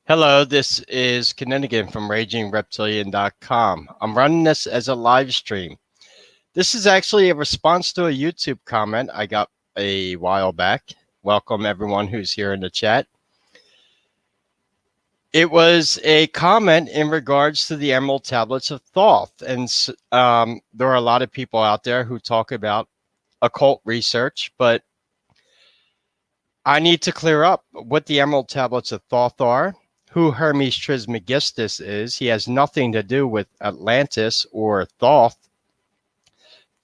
Hello, this is Kinninigan from RagingReptilian.com. I'm running this as a live stream. This is actually a response to a YouTube comment I got a while back. Welcome everyone who's here in the chat. It was a comment in regards to the Emerald Tablets of Thoth. And there are a lot of people out there who talk about occult research, but I need to clear up what the Emerald Tablets of Thoth are, who Hermes Trismegistus is. He has nothing to do with Atlantis or Thoth.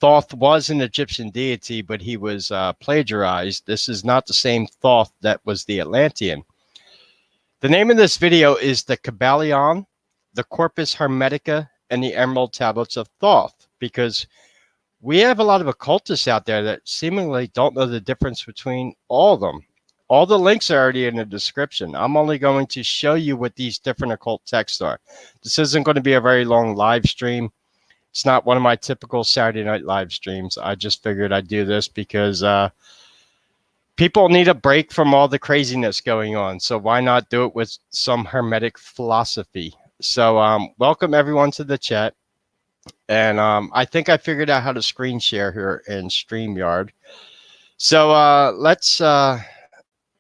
Thoth was an Egyptian deity, but he was plagiarized. This is not the same Thoth that was the Atlantean. The name of this video is the Kybalion, the Corpus Hermetica, and the Emerald Tablets of Thoth, because we have a lot of occultists out there that seemingly don't know the difference between all of them. All the links are already in the description. I'm only going to show you what these different occult texts are. This isn't going to be a very long live stream. It's not one of my typical Saturday night live streams. I just figured I'd do this because people need a break from all the craziness going on. So why not do it with some Hermetic philosophy? So welcome everyone to the chat. And I think I figured out how to screen share here in StreamYard. So let's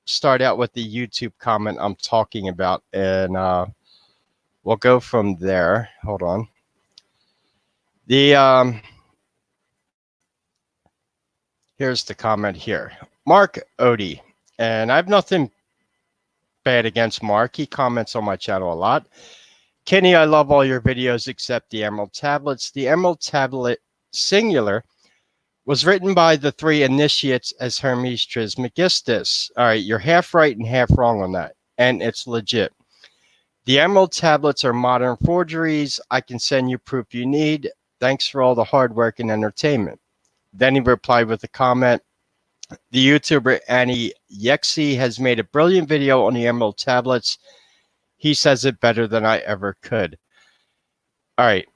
start out with the YouTube comment I'm talking about, and we'll go from there. Hold on. Here's the comment here. Mark Odie, and I have nothing bad against Mark. He comments on my channel a lot. Kenny, I love all your videos except the Emerald Tablets. The Emerald Tablet singular was written by the three initiates as Hermes Trismegistus. All right, you're half right and half wrong on that, and it's legit. The Emerald Tablets are modern forgeries. I can send you proof you need. Thanks for all the hard work and entertainment. Then he replied with a comment. The YouTuber Annie Yexi has made a brilliant video on the Emerald Tablets. He says it better than I ever could. All right.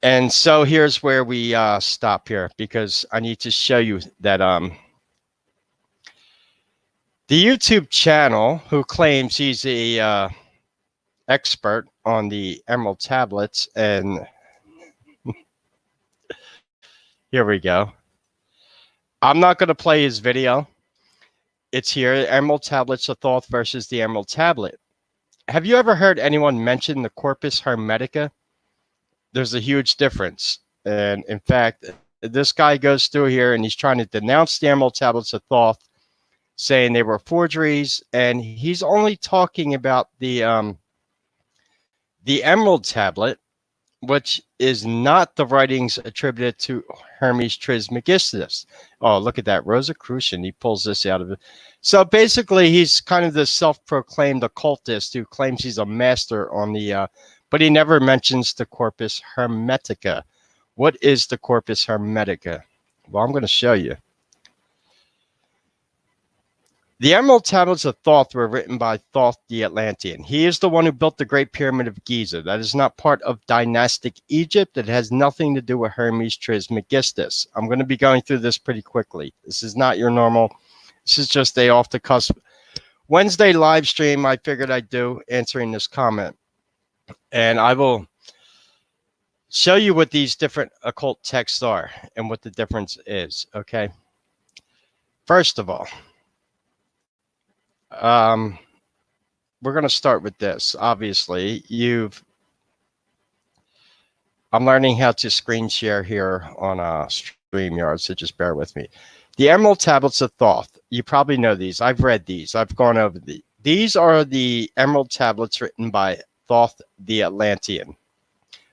And so here's where we stop here, because I need to show you that the YouTube channel who claims he's a expert on the Emerald Tablets, and here we go. I'm not going to play his video. It's here, Emerald Tablets of Thoth versus the Emerald Tablet. Have you ever heard anyone mention the Corpus Hermetica? There's a huge difference. And in fact, this guy goes through here and he's trying to denounce the Emerald Tablets of Thoth, saying they were forgeries. And he's only talking about the Emerald Tablet, which is not the writings attributed to Hermes Trismegistus. Oh, look at that. Rosicrucian. He pulls this out of it. So basically, he's kind of the self-proclaimed occultist who claims he's a master on the but he never mentions the Corpus Hermetica. What is the Corpus Hermetica? Well, I'm going to show you. The Emerald Tablets of Thoth were written by Thoth the Atlantean. He is the one who built the Great Pyramid of Giza. That is not part of dynastic Egypt. It has nothing to do with Hermes Trismegistus. I'm going to be going through this pretty quickly. This is not your normal. This is just a off-the-cusp Wednesday live stream I figured I'd do answering this comment. And I will show you what these different occult texts are and what the difference is, okay? First of all, we're going to start with this. Obviously, I'm learning how to screen share here on StreamYard, so just bear with me. The Emerald Tablets of Thoth. You probably know these. I've read these. I've gone over these. These are the Emerald Tablets written by Thoth the Atlantean,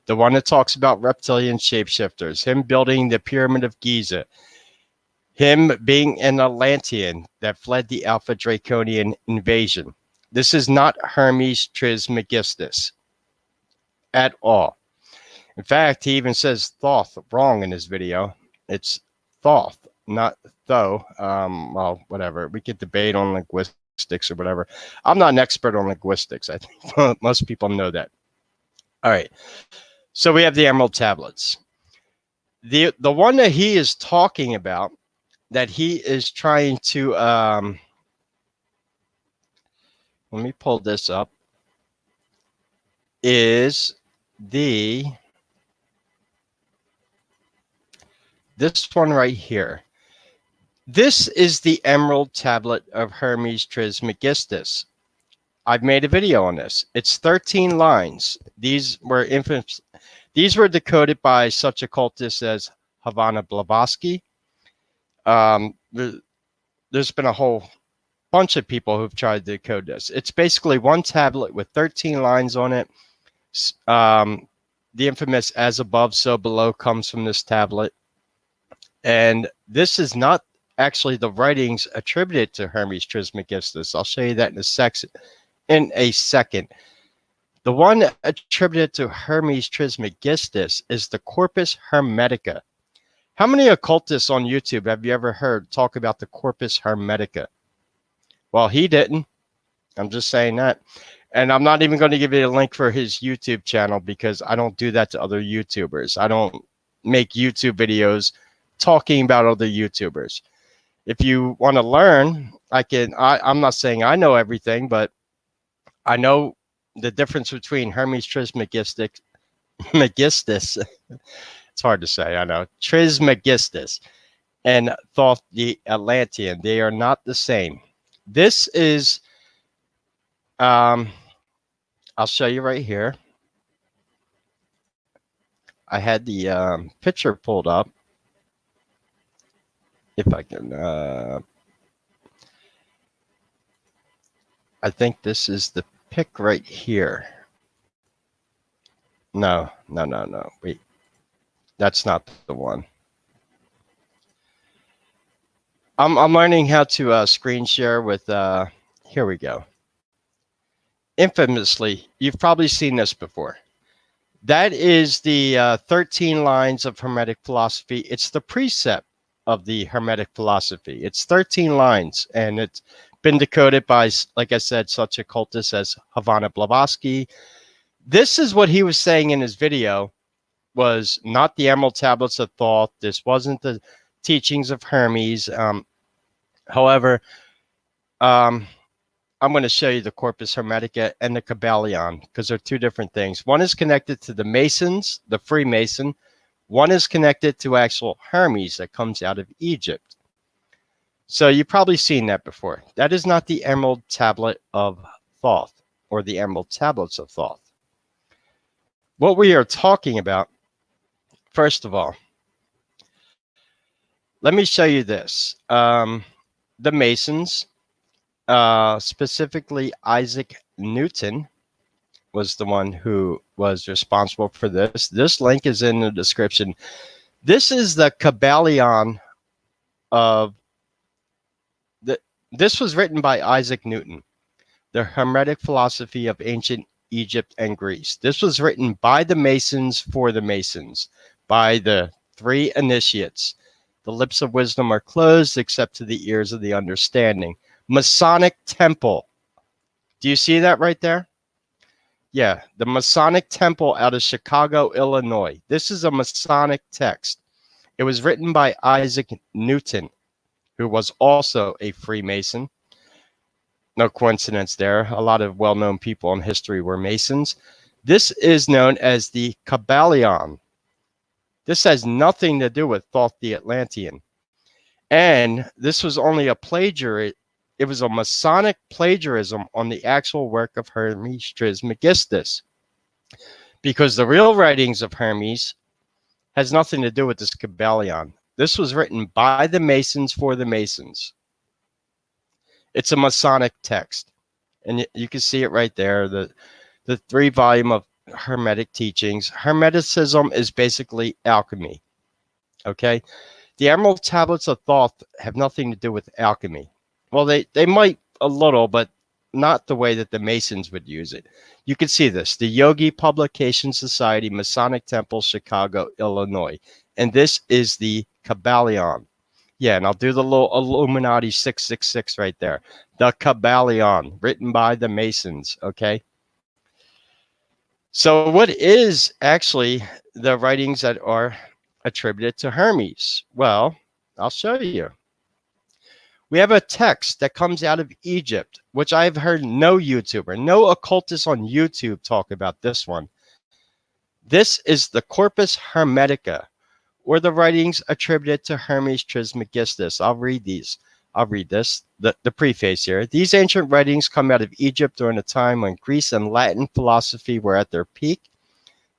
the one that talks about reptilian shapeshifters, him building the Pyramid of Giza, him being an Atlantean that fled the Alpha Draconian invasion. This is not Hermes Trismegistus at all. In fact, he even says Thoth wrong in his video. It's Thoth, not Tho. Well, whatever. We could debate on linguistics or whatever. I'm not an expert on linguistics. I think most people know that. All right. So we have the Emerald Tablets. The one that he is talking about, that he is trying to let me pull this up, is this one right here. This is the Emerald Tablet of Hermes Trismegistus. I've made a video on this. It's 13 lines. These were decoded by such occultists as Havana Blavatsky. There's been a whole bunch of people who've tried to decode this. It's basically one tablet with 13 lines on it. The infamous "as above, so below" comes from this tablet. And this is not actually the writings attributed to Hermes Trismegistus. I'll show you that in a second. The one attributed to Hermes Trismegistus is the Corpus Hermetica. How many occultists on YouTube have you ever heard talk about the Corpus Hermetica? Well, he didn't. I'm just saying that. And I'm not even going to give you a link for his YouTube channel because I don't do that to other YouTubers. I don't make YouTube videos talking about other YouTubers. If you want to learn, I'm not saying I know everything, but I know the difference between Hermes Trismegistus, it's hard to say, I know, Trismegistus, and Thoth the Atlantean. They are not the same. This is, I'll show you right here. I had the picture pulled up. If I can, I think this is the pic right here. No. Wait, that's not the one. I'm learning how to screen share with, here we go. Infamously, you've probably seen this before. That is the 13 lines of Hermetic philosophy. It's the precept of the Hermetic philosophy. It's 13 lines, and it's been decoded by, like I said, such occultists as Havana Blavatsky. This is what he was saying in his video, was not the Emerald Tablets of Thoth. This wasn't the teachings of Hermes. However, I'm going to show you the Corpus Hermetica and the Kybalion because they're two different things. One is connected to the Masons, the Freemason. One is connected to actual Hermes that comes out of Egypt. So you've probably seen that before. That is not the Emerald Tablet of Thoth or the Emerald Tablets of Thoth. What we are talking about, first of all, let me show you this. The Masons, specifically Isaac Newton, was the one who was responsible for this. This link is in the description. This is the Kybalion of this was written by Isaac Newton, the Hermetic philosophy of ancient Egypt and Greece. This was written by the Masons for the Masons, by the three initiates. The lips of wisdom are closed except to the ears of the understanding. Masonic temple. Do you see that right there? Yeah, the Masonic temple out of Chicago, Illinois. This is a Masonic text. It was written by Isaac Newton, who was also a Freemason. No coincidence there. A lot of well-known people in history were Masons. This is known as the Kybalion. This has nothing to do with Thoth the Atlantean. And this was only a plagiarism. It was a Masonic plagiarism on the actual work of Hermes Trismegistus. Because the real writings of Hermes has nothing to do with this Kybalion. This was written by the Masons for the Masons. It's a Masonic text. And you can see it right there. The 3-volume of Hermetic teachings. Hermeticism is basically alchemy. Okay? The Emerald Tablets of Thoth have nothing to do with alchemy. Well, they might a little, but not the way that the Masons would use it. You can see this. The Yogi Publication Society, Masonic Temple, Chicago, Illinois. And this is the Kybalion. Yeah, and I'll do the little Illuminati 666 right there. The Kybalion, written by the Masons, okay? So what is actually the writings that are attributed to Hermes? Well, I'll show you. We have a text that comes out of Egypt, which I've heard no YouTuber, no occultist on YouTube talk about this one. This is the Corpus Hermetica, or the writings attributed to Hermes Trismegistus. I'll read these. I'll read this, the preface here. These ancient writings come out of Egypt during a time when Greece and Latin philosophy were at their peak.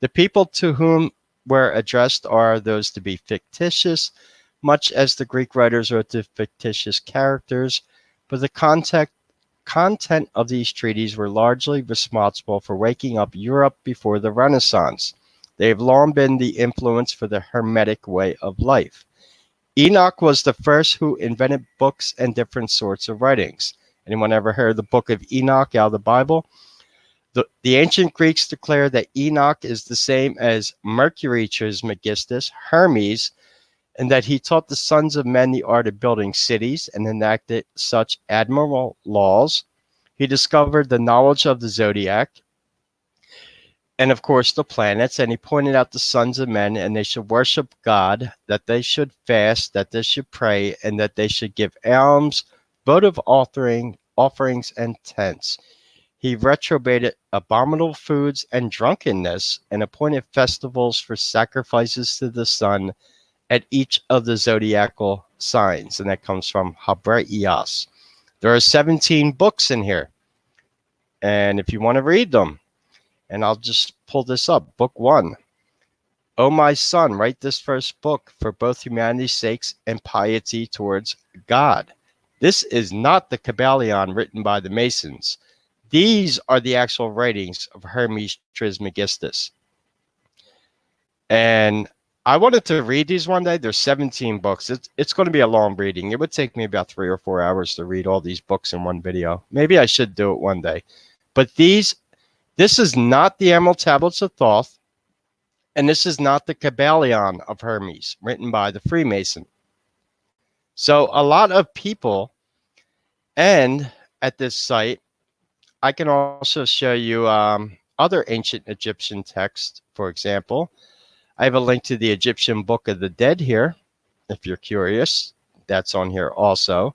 The people to whom were addressed are those to be fictitious, much as the Greek writers wrote to fictitious characters, but the content of these treaties were largely responsible for waking up Europe before the Renaissance. They have long been the influence for the Hermetic way of life. Enoch was the first who invented books and different sorts of writings. Anyone ever heard of the book of Enoch out of the Bible? The ancient Greeks declared that Enoch is the same as Mercury Trismegistus, Hermes, and that he taught the sons of men the art of building cities and enacted such admirable laws. He discovered the knowledge of the zodiac and, of course, the planets, and he pointed out the sons of men, and they should worship God, that they should fast, that they should pray, and that they should give alms, votive offerings, and tents. He reprobated abominable foods and drunkenness, and appointed festivals for sacrifices to the sun at each of the zodiacal signs, and that comes from Habraios. There are 17 books in here, and if you want to read them, and I'll just pull this up. Book 1. O my son, write this first book for both humanity's sakes and piety towards God. This is not the Kybalion written by the Masons. These are the actual writings of Hermes Trismegistus. And I wanted to read these one day. There's 17 books. It's going to be a long reading. It would take me about 3 or 4 hours to read all these books in one video. Maybe I should do it one day. But this is not the Emerald Tablets of Thoth, and this is not the Kybalion of Hermes, written by the Freemason. So a lot of people, and at this site, I can also show you other ancient Egyptian texts. For example, I have a link to the Egyptian Book of the Dead here, if you're curious. That's on here also.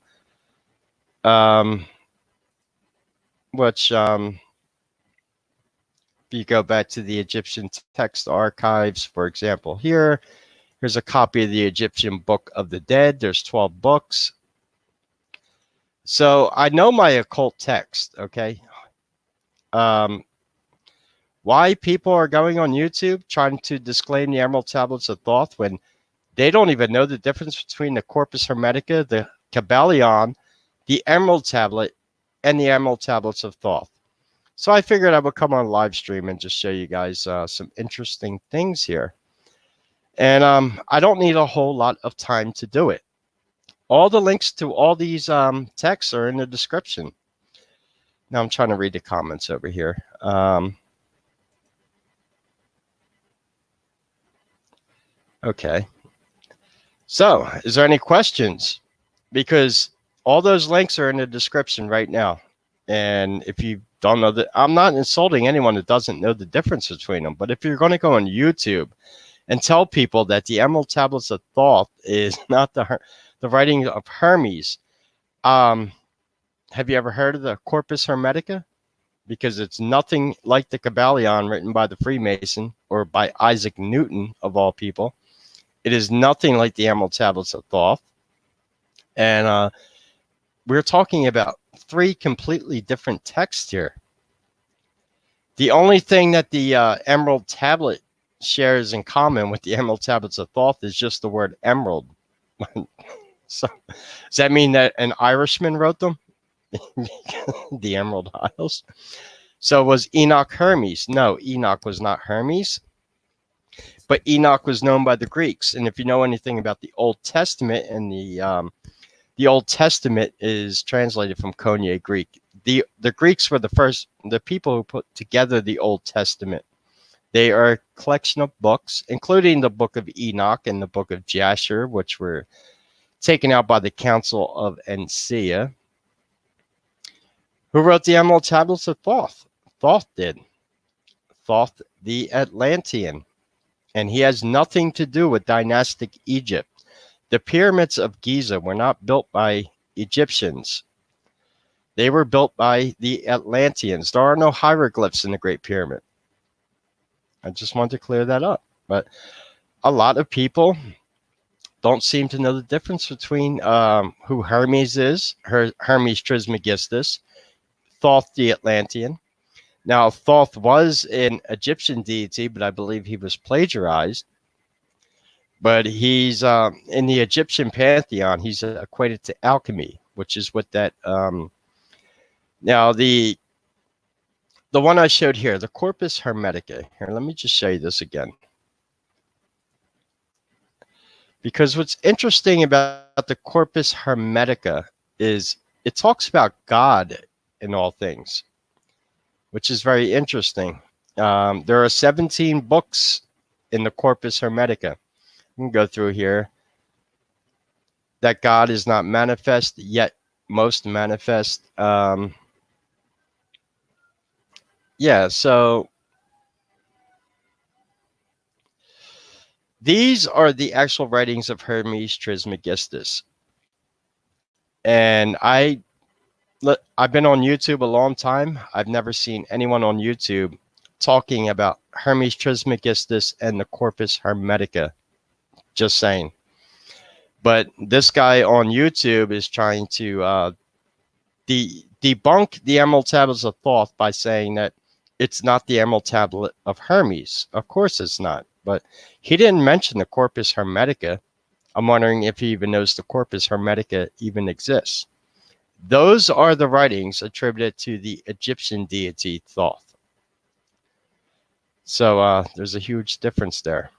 If you go back to the Egyptian text archives, for example, here's a copy of the Egyptian Book of the Dead. There's 12 books. So I know my occult text, okay? Why people are going on YouTube trying to disclaim the Emerald Tablets of Thoth when they don't even know the difference between the Corpus Hermetica, the Kybalion, the Emerald Tablet, and the Emerald Tablets of Thoth. So I figured I would come on live stream and just show you guys some interesting things here. And I don't need a whole lot of time to do it. All the links to all these texts are in the description. Now I'm trying to read the comments over here. Okay. So is there any questions? Because all those links are in the description right now. And if you don't know that, I'm not insulting anyone that doesn't know the difference between them. But if you're going to go on YouTube and tell people that the Emerald Tablets of Thoth is not the writing of Hermes, have you ever heard of the Corpus Hermetica? Because it's nothing like the Kybalion written by the Freemason or by Isaac Newton, of all people. It is nothing like the Emerald Tablets of Thoth. And we're talking about 3 completely different texts here. The only thing that the Emerald Tablet shares in common with the Emerald Tablets of Thoth is just the word emerald. So does that mean that an Irishman wrote them? The Emerald Isles. So was Enoch Hermes? No, Enoch was not Hermes. But Enoch was known by the Greeks. And if you know anything about the Old Testament, and the Old Testament is translated from Koine Greek. The Greeks were the people who put together the Old Testament. They are a collection of books, including the Book of Enoch and the Book of Jasher, which were taken out by the Council of Nicaea. Who wrote the Emerald Tablets of Thoth? Thoth did. Thoth, the Atlantean. And he has nothing to do with dynastic Egypt. The pyramids of Giza were not built by Egyptians. They were built by the Atlanteans. There are no hieroglyphs in the Great Pyramid. I just wanted to clear that up. But a lot of people don't seem to know the difference between who Hermes is, Hermes Trismegistus, Thoth the Atlantean. Now, Thoth was an Egyptian deity, but I believe he was plagiarized. But he's in the Egyptian pantheon, he's equated to alchemy, which is what that. Now, the one I showed here, the Corpus Hermetica. Here, let me just show you this again. Because what's interesting about the Corpus Hermetica is it talks about God in all things, which is very interesting. There are 17 books in the Corpus Hermetica. We can go through here. That God is not manifest, yet most manifest. Yeah, so these are the actual writings of Hermes Trismegistus. And I've been on YouTube a long time. I've never seen anyone on YouTube talking about Hermes Trismegistus and the Corpus Hermetica. Just saying. But this guy on YouTube is trying to debunk the Emerald Tablets of Thoth by saying that it's not the Emerald Tablet of Hermes. Of course it's not. But he didn't mention the Corpus Hermetica. I'm wondering if he even knows the Corpus Hermetica even exists. Those are the writings attributed to the Egyptian deity Thoth. So there's a huge difference there.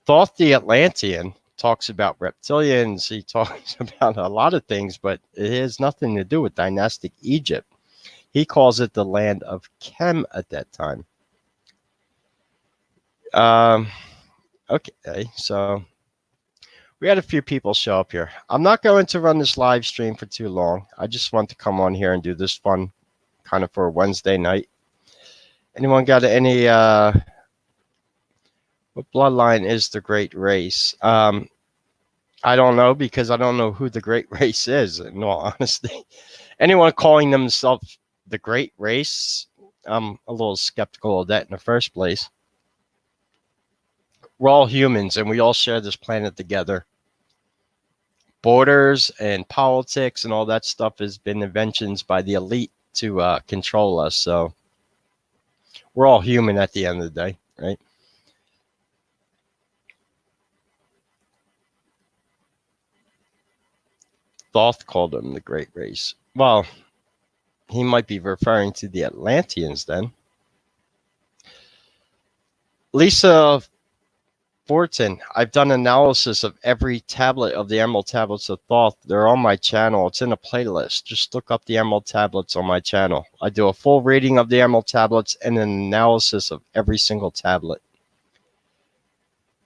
Thoth the Atlantean talks about reptilians. He talks about a lot of things, but it has nothing to do with dynastic Egypt. He calls it the land of Kem at that time. Okay, so we had a few people show up here. I'm not going to run this live stream for too long. I just want to come on here and do this fun kind of for a Wednesday night. Anyone got any what bloodline is the great race? I don't know, because I don't know who the great race is, in all honesty. Anyone calling themselves the great race, I'm a little skeptical of that in the first place. We're all humans and we all share this planet together. Borders and politics and all that stuff has been inventions by the elite to control us. So we're all human at the end of the day, right? Thoth called them the great race. Well, he might be referring to the Atlanteans then. Lisa Fortin, I've done analysis of every tablet of the Emerald Tablets of Thoth. They're on my channel. It's in a playlist. Just look up the Emerald Tablets on my channel. I do a full reading of the Emerald Tablets and an analysis of every single tablet.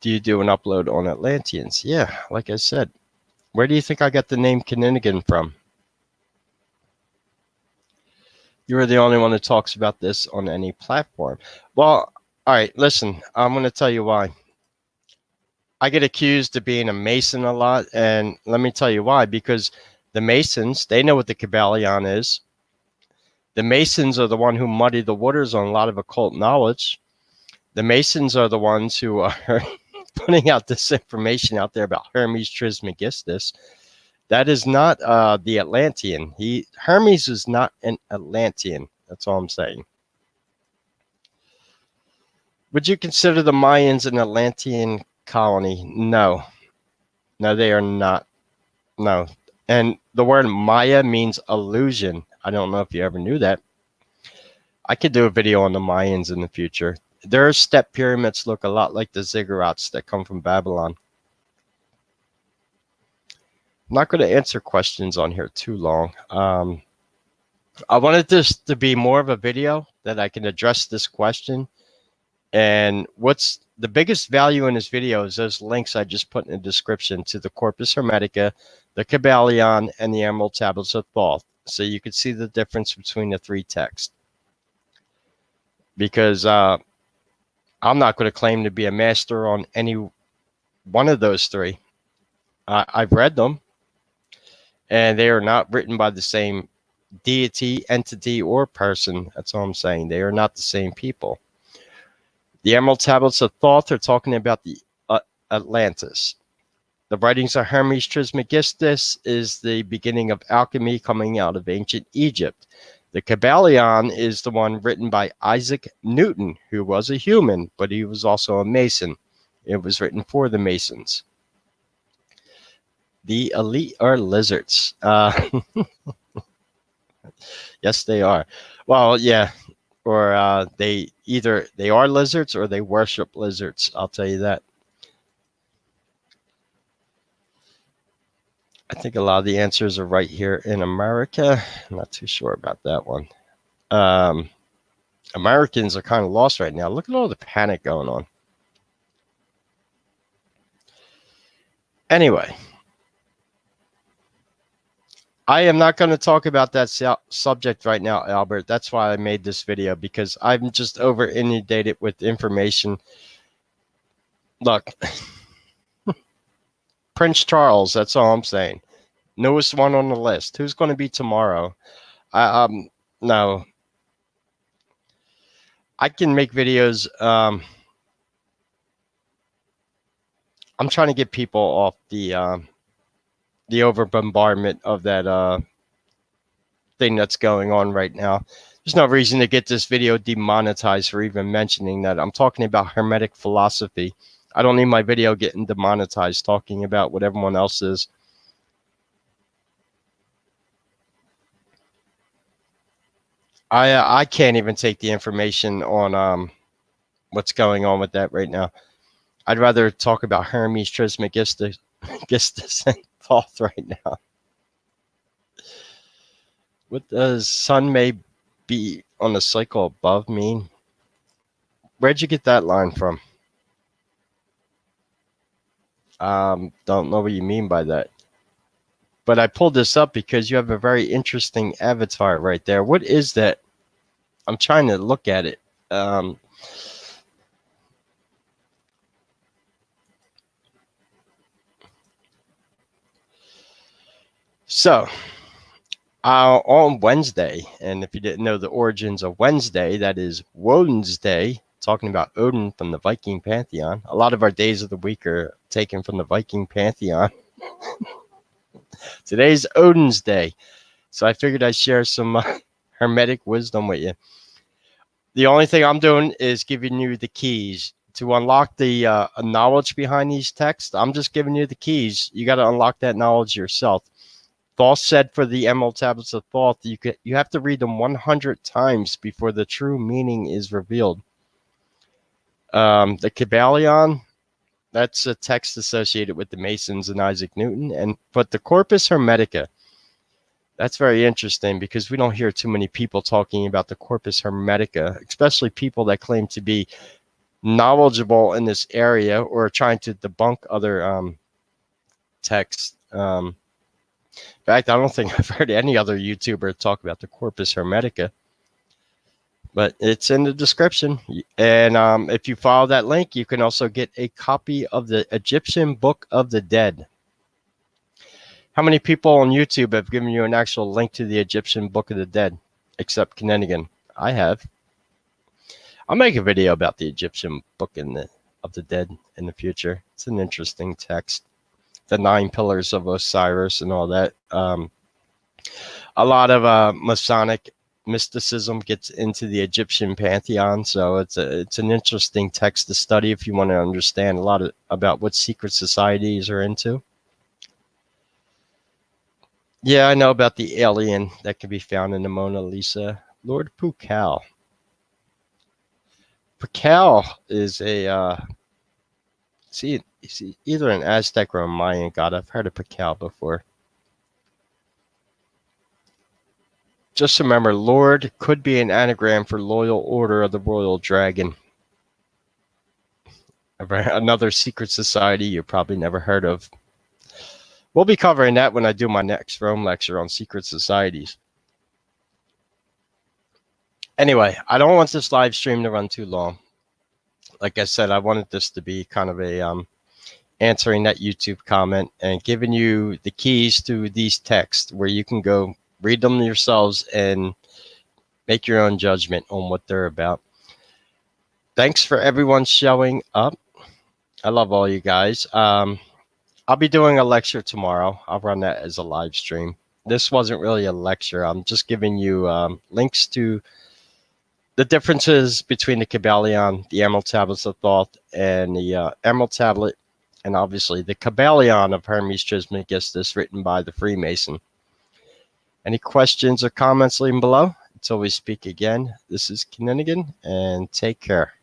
Do you do an upload on Atlanteans? Yeah, like I said. Where do you think I got the name Kinninigan from? You're the only one that talks about this on any platform. Well, all right, listen, I'm going to tell you why. I get accused of being a Mason a lot, and let me tell you why. Because the Masons, they know what the Kybalion is. The Masons are the one who muddy the waters on a lot of occult knowledge. The Masons are the ones who are putting out this information out there about Hermes Trismegistus. That is not the Atlantean. Hermes is not an Atlantean. That's all I'm saying. Would you consider the Mayans an Atlantean colony? No. No, they are not. No. And the word Maya means illusion. I don't know if you ever knew that. I could do a video on the Mayans in the future. Their step pyramids look a lot like the ziggurats that come from Babylon. I'm not going to answer questions on here too long. I wanted this to be more of a video that I can address this question. And what's the biggest value in this video is those links I just put in the description to the Corpus Hermetica, the Kybalion, and the Emerald Tablets of Thoth. So you can see the difference between the three texts. Because I'm not going to claim to be a master on any one of those three. I've read them. and they are not written by the same deity, entity, or person. That's all I'm saying. They are not the same people. The Emerald Tablets of Thoth are talking about the Atlantis. The writings of Hermes Trismegistus is the beginning of alchemy coming out of ancient Egypt. The Kybalion is the one written by Isaac Newton, who was a human, but he was also a Mason. It was written for the Masons. The elite are lizards. Yes, they are. Well, yeah, or they are lizards or they worship lizards. I'll tell you that. I think a lot of the answers are right here in America. I'm not too sure about that one. Americans are kind of lost right now. Look at all the panic going on. Anyway, I am not going to talk about that subject right now, Albert. That's why I made this video, because I'm just over inundated with information. Look, Prince Charles, that's all I'm saying. Newest one on the list. Who's going to be tomorrow? No. I can make videos. I'm trying to get people off the over bombardment of that thing that's going on right now. There's no reason to get this video demonetized for even mentioning that. I'm talking about Hermetic philosophy. I don't need my video getting demonetized talking about what everyone else is. I can't even take the information on what's going on with that right now. I'd rather talk about Hermes Trismegistus and Thoth right now. What does sun may be on the cycle above mean? Where'd you get that line from? Don't know what you mean by that. But I pulled this up because you have a very interesting avatar right there. What is that? I'm trying to look at it. So, on Wednesday, and if you didn't know the origins of Wednesday, that is Woden's Day, talking about Odin from the Viking pantheon. A lot of our days of the week are taken from the Viking pantheon. Today's Odin's Day, so I figured I'd share some Hermetic wisdom with you. The only thing I'm doing is giving you the keys to unlock the knowledge behind these texts. I'm just giving you the keys. You got to unlock that knowledge yourself. Thoth said for the Emerald Tablets of Thoth, you have to read them 100 times before the true meaning is revealed. The Kybalion, that's a text associated with the Masons and Isaac Newton. But the Corpus Hermetica, that's very interesting because we don't hear too many people talking about the Corpus Hermetica, especially people that claim to be knowledgeable in this area or trying to debunk other texts. In fact, I don't think I've heard any other YouTuber talk about the Corpus Hermetica, but it's in the description. And if you follow that link, you can also get a copy of the Egyptian Book of the Dead. How many people on YouTube have given you an actual link to the Egyptian Book of the Dead, except Kinninigan? I have. I'll make a video about the Egyptian Book of the Dead in the future. It's an interesting text. The 9 pillars of Osiris and all that. A lot of Masonic mysticism gets into the Egyptian pantheon, so it's an interesting text to study if you want to understand a lot about what secret societies are into. Yeah, I know about the alien that can be found in the Mona Lisa. Lord Pukal. Pukal is he's either an Aztec or a Mayan god. I've heard of Pukal before. Just remember, Lord could be an anagram for Loyal Order of the Royal Dragon. Another secret society you probably never heard of. We'll be covering that when I do my next Rome lecture on secret societies. Anyway, I don't want this live stream to run too long. Like I said, I wanted this to be kind of a answering that YouTube comment and giving you the keys to these texts where you can go read them yourselves and make your own judgment on what they're about. Thanks for everyone showing up. I love all you guys. I'll be doing a lecture tomorrow. I'll run that as a live stream. This wasn't really a lecture. I'm just giving you links to the differences between the Kybalion, the Emerald Tablets of Thoth, and the Emerald Tablet, and obviously the Kybalion of Hermes Trismegistus written by the Freemason. Any questions or comments, leave them below. Until we speak again, this is Kinninigan, and take care.